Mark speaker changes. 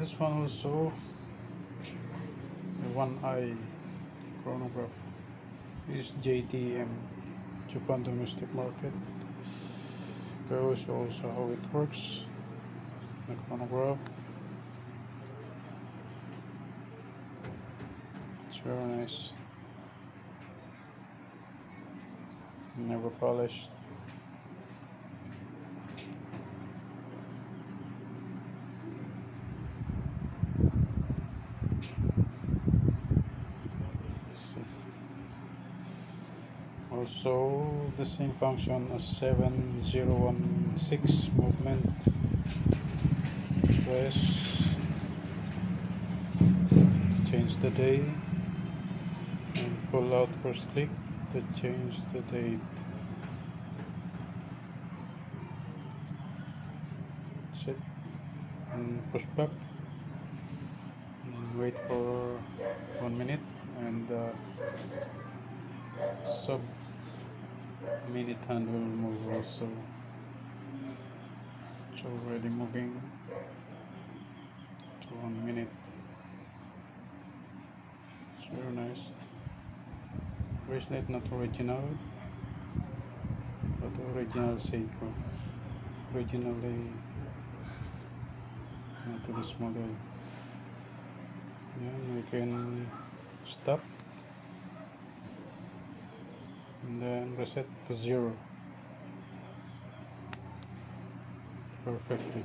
Speaker 1: This one also, the one eye chronograph, is JTM, Japan Domestic Market. Shows also how it works, the chronograph. It's very nice, never polished. Also the same function as 7016 movement. Press, change the day, and pull out first click to change the date. That's it. And push back and wait for 1 minute, and sub minute hand will move also. It's already moving to 1 minute. It's very nice. Bracelet not original, but original Seiko. Originally to this model. Yeah, we can stop and then reset to 0 perfectly.